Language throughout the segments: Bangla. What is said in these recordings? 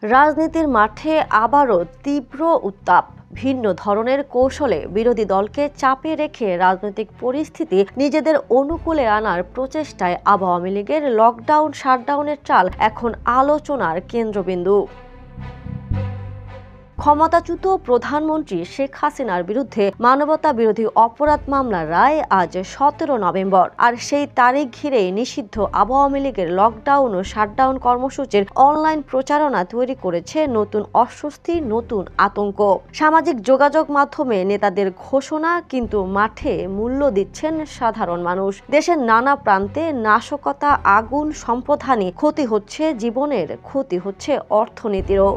রাজনীতির মাঠে আবারও তীব্র উত্তাপ। ভিন্ন ধরনের কৌশলে বিরোধী দলকে চাপে রেখে রাজনৈতিক পরিস্থিতি নিজেদের অনুকূলে আনার প্রচেষ্টায় আওয়ামী লীগের লকডাউন শাটডাউনের চাল এখন আলোচনার কেন্দ্রবিন্দু। ক্ষমতাচ্যুত প্রধানমন্ত্রী শেখ হাসিনার বিরুদ্ধে মানবতা বিরোধী অপরাধ মামলার রায় আজ 17 নভেম্বর। আর সেই তারিখ ঘিরেই নিষিদ্ধ আওয়ামী লীগের লকডাউন ও শাটডাউন কর্মসূচির অনলাইন প্রচারণা তৈরি করেছে নতুন অস্বস্তি, নতুন আতঙ্ক। সামাজিক যোগাযোগ মাধ্যমে নেতাদের ঘোষণা, কিন্তু মাঠে মূল্য দিচ্ছেন সাধারণ মানুষ। দেশের নানা প্রান্তে নাশকতা, আগুন, সম্পদহানি, ক্ষতি হচ্ছে জীবনের, ক্ষতি হচ্ছে অর্থনীতিরও।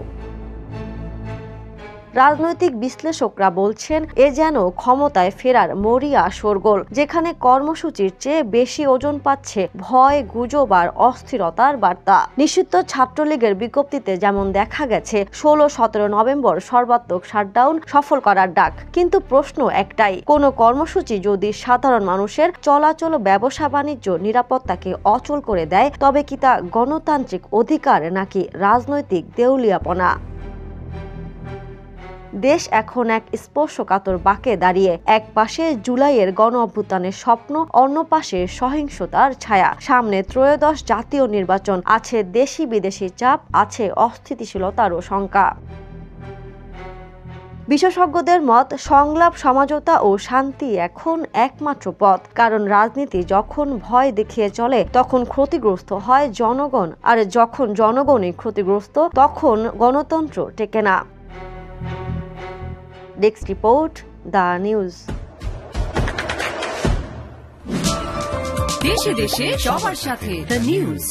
রাজনৈতিক বিশ্লেষকরা বলছেন, এ যেন ক্ষমতায় ফেরার মরিয়া শোরগোল, যেখানে কর্মসূচির চেয়ে বেশি ওজন পাচ্ছে ভয়, গুজব আর অস্থিরতার বার্তা। নিষিদ্ধ ছাত্রলীগের বিজ্ঞপ্তিতে যেমন দেখা গেছে 16-17 নভেম্বর সর্বাত্মক শাটডাউন সফল করার ডাক। কিন্তু প্রশ্ন একটাই, কোন কর্মসূচি যদি সাধারণ মানুষের চলাচল, ব্যবসা বাণিজ্য, নিরাপত্তাকে অচল করে দেয়, তবে কি তা গণতান্ত্রিক অধিকার নাকি রাজনৈতিক দেউলিয়াপনা? দেশ এখন এক স্পর্শকাতর বাঁকে দাঁড়িয়ে। এক পাশে জুলাইয়ের গণ অভ্যুত্থানের স্বপ্ন, অন্য পাশে সহিংসতার ছায়া। সামনে ত্রয়োদশ জাতীয় নির্বাচন, আছে দেশি বিদেশি চাপ, আছে অস্থিতিশীলতারও শঙ্কা। বিশেষজ্ঞদের মত, সংলাপ, সমঝোতা ও শান্তি এখন একমাত্র পথ। কারণ রাজনীতি যখন ভয় দেখিয়ে চলে, তখন ক্ষতিগ্রস্ত হয় জনগণ, আর যখন জনগণই ক্ষতিগ্রস্ত, তখন গণতন্ত্র টেকে না। Desk report, the news. দেশে দেশে সবার সাথে, দ্য নিউজ।